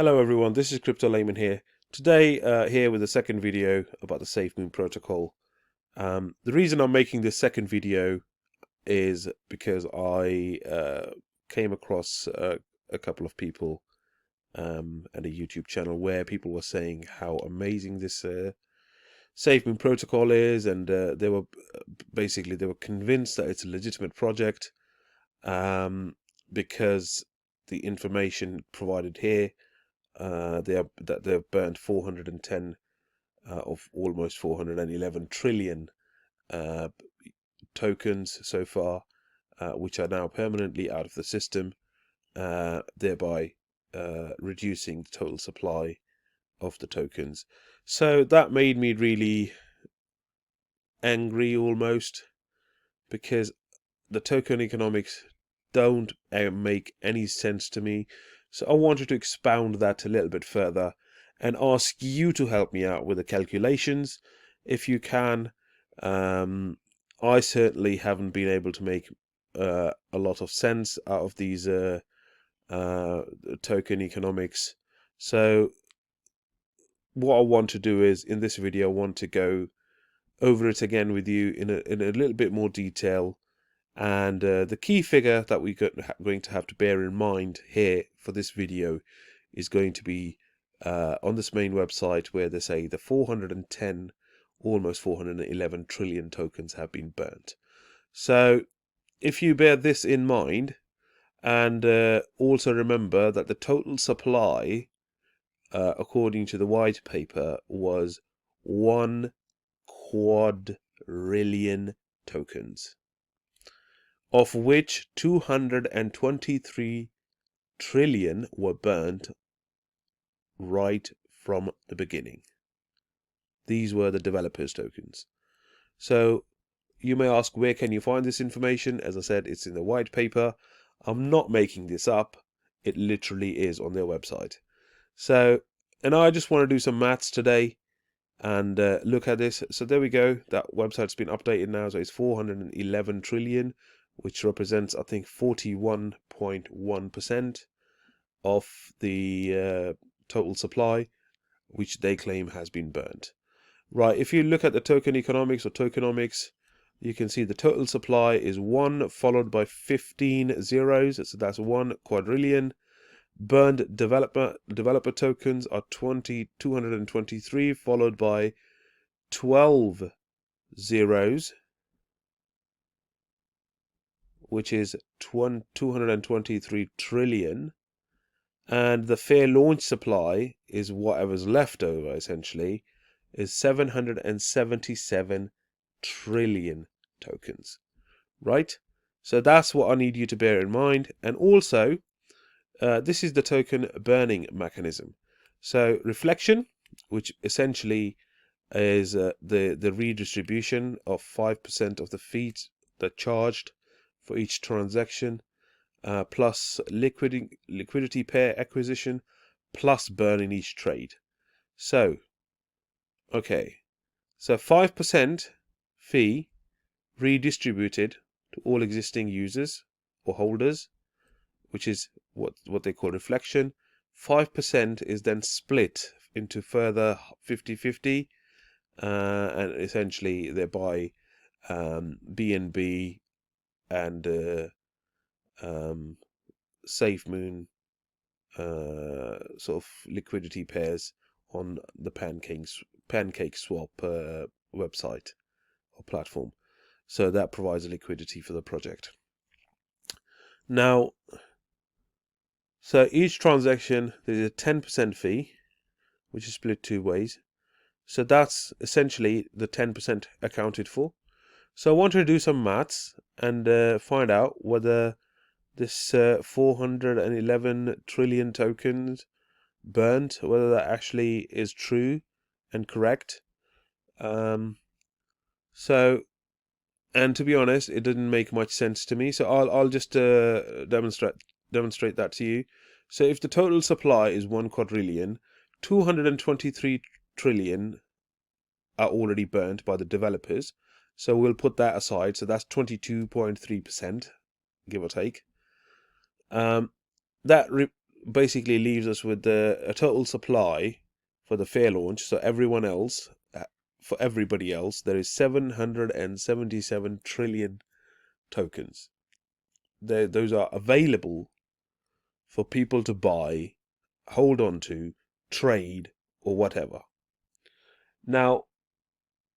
Hello everyone, this is Layman here. Today, here with the second video about the Safemoon protocol. The reason I'm making this second video is because I came across a couple of people at a YouTube channel where people were saying how amazing this Safemoon protocol is, and they were convinced that it's a legitimate project because the information provided here. They've burnt 410 of almost 411 trillion tokens so far, which are now permanently out of the system, thereby reducing the total supply of the tokens. So that made me really angry almost, because the token economics don't make any sense to me. So I wanted to expound that a little bit further and ask you to help me out with the calculations if you can. I certainly haven't been able to make a lot of sense out of these token economics. So what I want to do is, in this video, I want to go over it again with you in a little bit more detail. And the key figure that we're going to have to bear in mind here for this video is going to be on this main website, where they say the 410, almost 411 trillion tokens have been burnt. So if you bear this in mind, and also remember that the total supply, according to the white paper, was 1 quadrillion tokens, of which 223 trillion were burnt right from the beginning. These were the developers' tokens. So you may ask, where can you find this information? As I said, it's in the white paper. I'm not making this up. It literally is on their website. So, and I just want to do some maths today and look at this. So there we go. That website's been updated now. So it's 411 trillion. Which represents, I think, 41.1% of the total supply, which they claim has been burnt. Right, if you look at the token economics or tokenomics, you can see the total supply is 1 followed by 15 zeros, so that's 1 quadrillion. Burned developer tokens are 223 followed by 12 zeros, which is 223 trillion, and the fair launch supply is whatever's left over, essentially, is 777 trillion tokens, right? So that's what I need you to bear in mind. And also, this is the token burning mechanism. So reflection, which essentially is the redistribution of 5% of the fees that charged for each transaction, plus liquidity pair acquisition, plus burn in each trade. So, okay, so 5% fee redistributed to all existing users or holders, which is what they call reflection. 5% is then split into further 50-50, and essentially thereby BNB and Safemoon sort of liquidity pairs on the pancake swap website or platform. So that provides a liquidity for the project. Now, so each transaction, there's a 10% fee, which is split two ways. So that's essentially the 10% accounted for. So I want to do some maths and find out whether this 411 trillion tokens burnt, whether that actually is true and correct. So, and to be honest, it didn't make much sense to me. So I'll just demonstrate that to you. So if the total supply is 1 quadrillion, 223 trillion are already burnt by the developers. So we'll put that aside. So that's 22.3%, give or take. That basically leaves us with a total supply for the fair launch. So everyone else, for everybody else, there is 777 trillion tokens. Those are available for people to buy, hold on to, trade, or whatever. Now,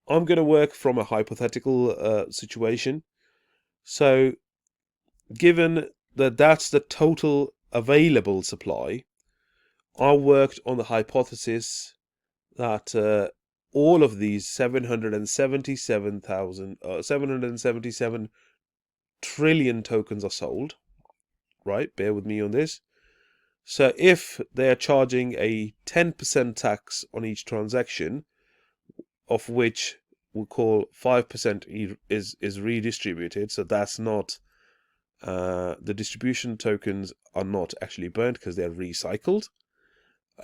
I'm going to work from a hypothetical situation. So, given that that's the total available supply, I worked on the hypothesis that all of these 777 trillion tokens are sold. Right? Bear with me on this. So if they're charging a 10% tax on each transaction, of which we'll call 5% is redistributed, so that's not the distribution tokens are not actually burnt because they're recycled,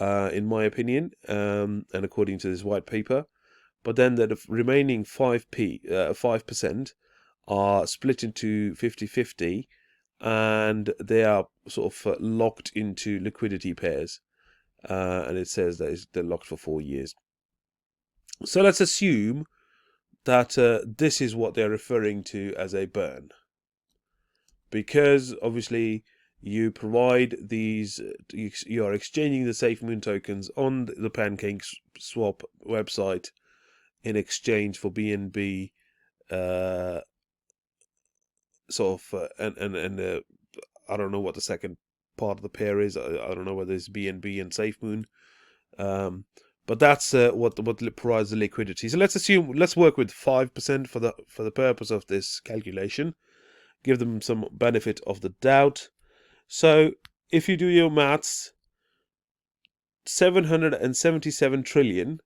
in my opinion, and according to this white paper. But then the remaining 5% are split into 50-50, and they are sort of locked into liquidity pairs, and it says that they're locked for 4 years. So let's assume that this is what they're referring to as a burn, because obviously you provide these, you are exchanging the Safemoon tokens on the PancakeSwap website in exchange for BNB, sort of, and I don't know what the second part of the pair is. I don't know whether it's BNB and Safemoon, but that's what provides the liquidity. So let's work with 5% for the purpose of this calculation. Give them some benefit of the doubt. So if you do your maths, 777 trillion,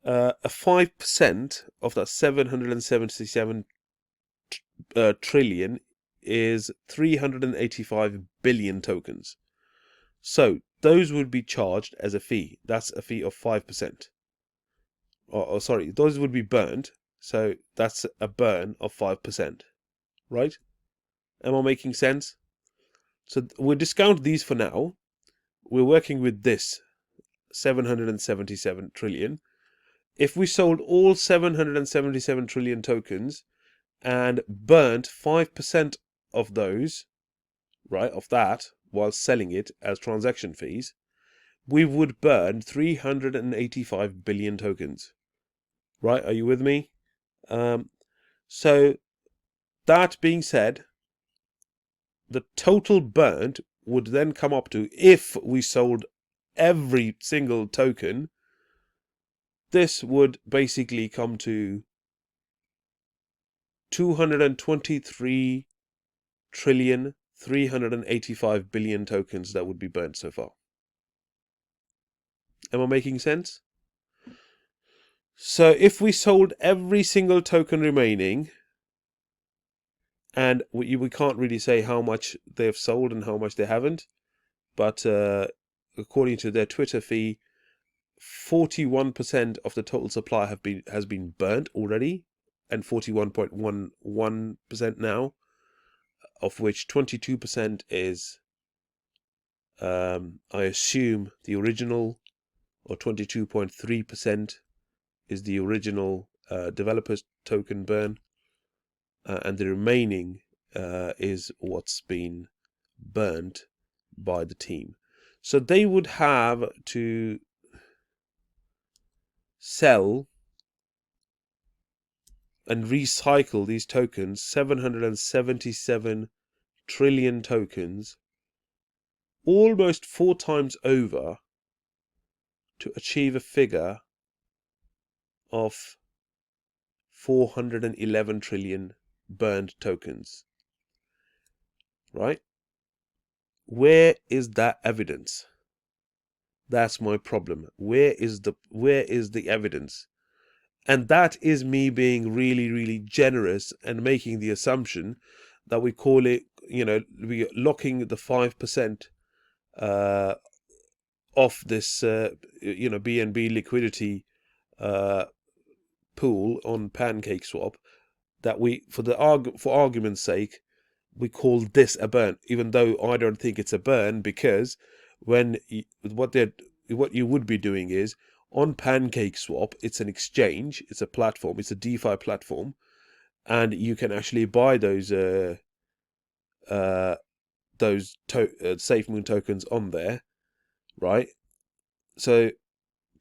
a 5% of that 777 trillion is 385 billion tokens. So those would be charged as a fee. That's a fee of 5%. Or sorry, those would be burned. So that's a burn of 5%. Right? Am I making sense? So we'll discount these for now. We're working with this 777 trillion. If we sold all 777 trillion tokens and burnt 5% of those, right, of that, while selling it as transaction fees, we would burn 385 billion tokens. Right? Are you with me? So that being said, the total burnt would then come up to, if we sold every single token, this would basically come to 223 trillion 385 billion tokens that would be burnt so far. Am I making sense? So if we sold every single token remaining, and we can't really say how much they've sold and how much they haven't, but according to their Twitter feed, 41% of the total supply has been burnt already, and 41.11% now, of which 22% is, I assume, the original, or 22.3% is the original developer's token burn, and the remaining is what's been burnt by the team. So they would have to sell and recycle these tokens, 777 trillion tokens, almost 4 times over, to achieve a figure of 411 trillion burned tokens. Right? Where is that evidence? That's my problem. Where is the evidence? And that is me being really, really generous and making the assumption that we call it, we're locking the 5% off this, BNB liquidity pool on PancakeSwap. That we, for argument's sake, we call this a burn, even though I don't think it's a burn, because when what you would be doing is on PancakeSwap, it's an exchange, it's a platform, it's a DeFi platform, and you can actually buy those Safemoon tokens on there, right? So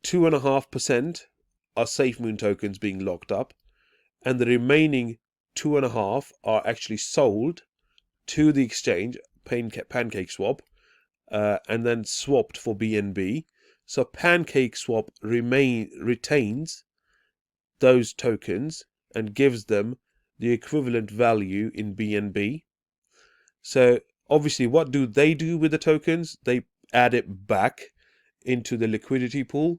2.5% are Safemoon tokens being locked up, and the remaining 2.5 are actually sold to the exchange, PancakeSwap, and then swapped for BNB. So PancakeSwap retains those tokens and gives them the equivalent value in BNB. So obviously, what do they do with the tokens? They add it back into the liquidity pool.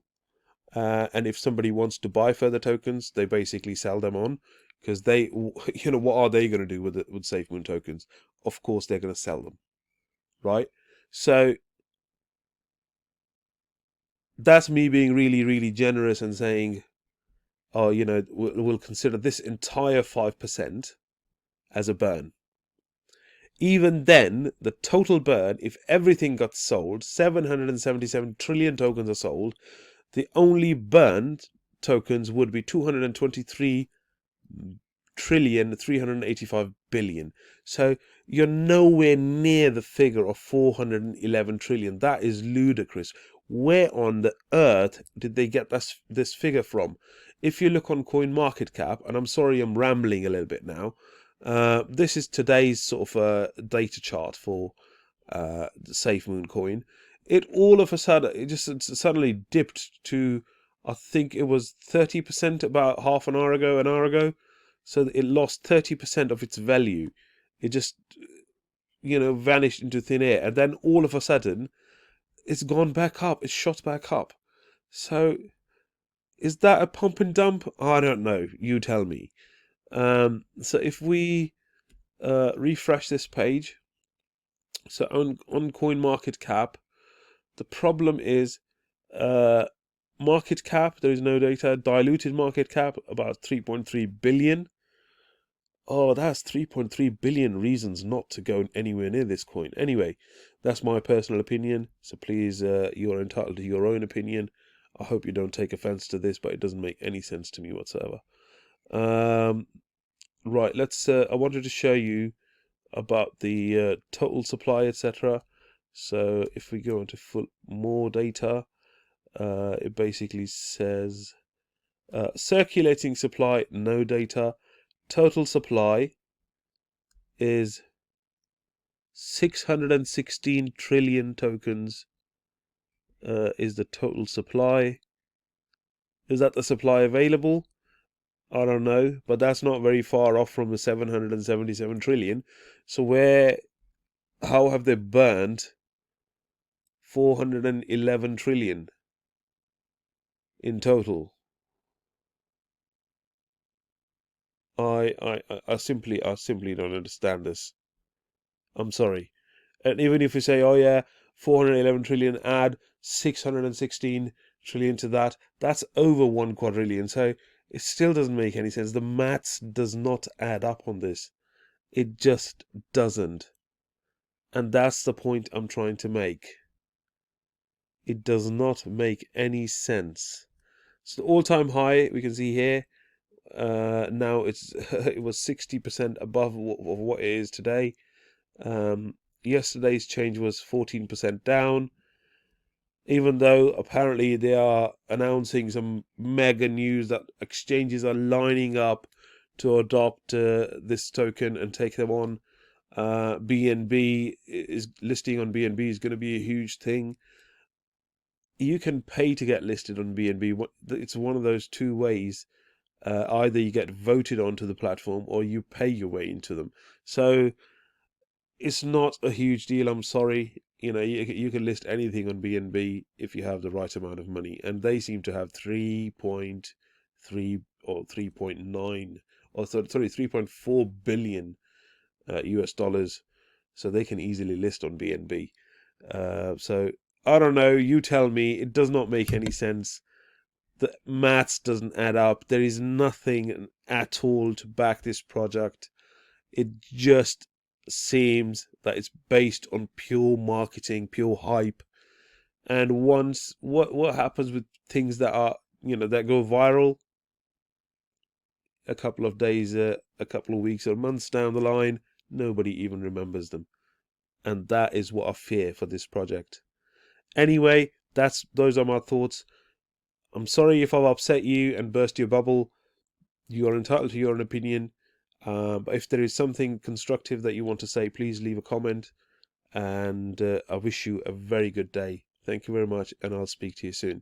And if somebody wants to buy further tokens, they basically sell them on, because they, what are they going to do with Safemoon tokens? Of course, they're going to sell them, right? So that's me being really, really generous and saying, oh, we'll consider this entire 5% as a burn. Even then, the total burn, if everything got sold, 777 trillion tokens are sold, the only burned tokens would be 223 trillion 385 billion. So you're nowhere near the figure of 411 trillion. That is ludicrous. Where on the earth did they get this figure from? If you look on CoinMarketCap, and I'm sorry I'm rambling a little bit now, this is today's sort of data chart for the Safemoon coin. It all of a sudden, it just suddenly dipped to, I think it was 30% about half an hour ago. So it lost 30% of its value. It just, vanished into thin air. And then all of a sudden, it's gone back up. It's shot back up. So is that a pump and dump? I don't know. You tell me. So if we refresh this page, so on CoinMarketCap, the problem is market cap, there is no data. Diluted market cap, about 3.3 billion. Oh, that's 3.3 billion reasons not to go anywhere near this coin. Anyway, that's my personal opinion. So please, you're entitled to your own opinion. I hope you don't take offense to this, but it doesn't make any sense to me whatsoever. Right, let's. I wanted to show you about the total supply, etc. So if we go into more data, it basically says circulating supply, no data. Total supply is 616 trillion tokens is the total supply. Is that the supply available? I don't know, but that's not very far off from the 777 trillion. So how have they burned 411 trillion in total? I simply don't understand this. I'm sorry. And even if we say, oh yeah, 411 trillion, add 616 trillion to that, that's over 1 quadrillion. So it still doesn't make any sense. The maths does not add up on this. It just doesn't. And that's the point I'm trying to make. It does not make any sense. So the all-time high, we can see here, now it was 60% above what it is today. Yesterday's change was 14% down, even though apparently they are announcing some mega news that exchanges are lining up to adopt this token and take them on. BNB is listing on BNB is going to be a huge thing. You can pay to get listed on BNB. It's one of those two ways. Either you get voted onto the platform or you pay your way into them. So it's not a huge deal. I'm sorry. You can list anything on BNB if you have the right amount of money, and they seem to have 3.3 or 3.9 or sorry 3.4 billion US dollars, so they can easily list on BNB. So I don't know. You tell me. It does not make any sense. The maths doesn't add up. There is nothing at all to back this project. It just seems that it's based on pure marketing, pure hype. And once what happens with things that are, that go viral a couple of days, a couple of weeks or months down the line, nobody even remembers them. And that is what I fear for this project. Anyway, those are my thoughts. I'm sorry if I've upset you and burst your bubble. You are entitled to your own opinion. But if there is something constructive that you want to say, please leave a comment. And I wish you a very good day. Thank you very much, and I'll speak to you soon.